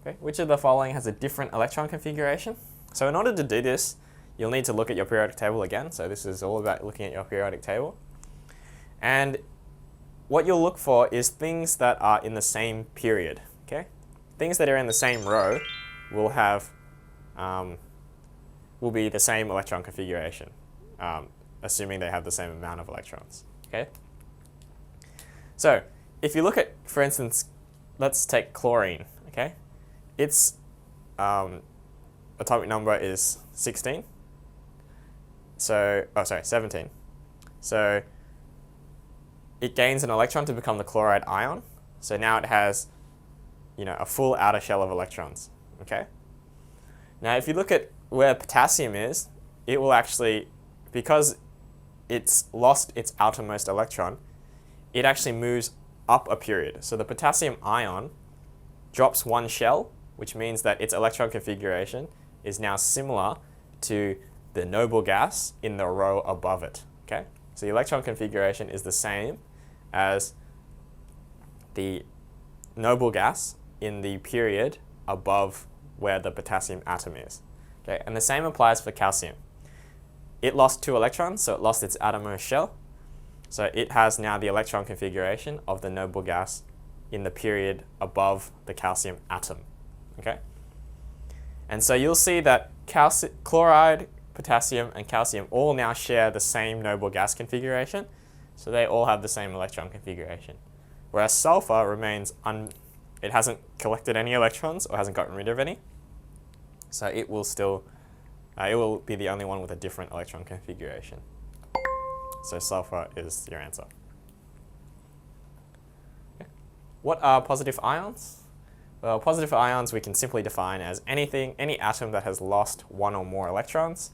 Okay, which of the following has a different electron configuration? So in order to do this, you'll need to look at your periodic table again. So this is all about looking at your periodic table. And what you'll look for is things that are in the same period. Okay, things that are in the same row will have will be the same electron configuration, assuming they have the same amount of electrons. Okay. So if you look at, for instance, let's take chlorine. Okay, its atomic number is 16. So, 17. So it gains an electron to become the chloride ion. So now it has, a full outer shell of electrons. Okay. Now, if you look at where potassium is, it will actually, because it's lost its outermost electron, it actually moves up a period. So the potassium ion drops one shell, which means that its electron configuration is now similar to the noble gas in the row above it. Okay, so the electron configuration is the same as the noble gas in the period above where the potassium atom is. Okay, and the same applies for calcium. It lost 2 electrons, so it lost its outermost shell. So it has now the electron configuration of the noble gas in the period above the calcium atom. Okay, and so you'll see that chloride, potassium, and calcium all now share the same noble gas configuration, so they all have the same electron configuration. Whereas sulfur remains it hasn't collected any electrons or hasn't gotten rid of any, so it will still it will be the only one with a different electron configuration. So sulfur is your answer. Okay. What are positive ions? Well, positive ions we can simply define as any atom that has lost 1 or more electrons,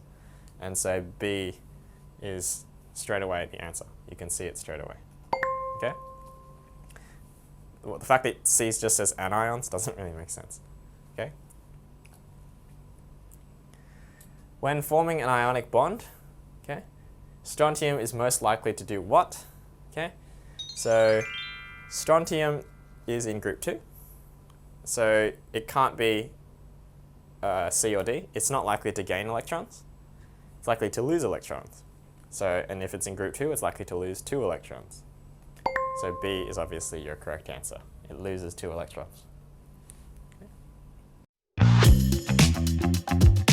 and so B is straight away the answer. You can see it straight away. Okay. Well, the fact that C just says anions doesn't really make sense. Okay. When forming an ionic bond, okay, strontium is most likely to do what? Okay, so strontium is in group 2, so it can't be C or D. It's not likely to gain electrons. It's likely to lose electrons. So, and if it's in group 2, it's likely to lose 2 electrons. So B is obviously your correct answer. It loses 2 electrons. Okay.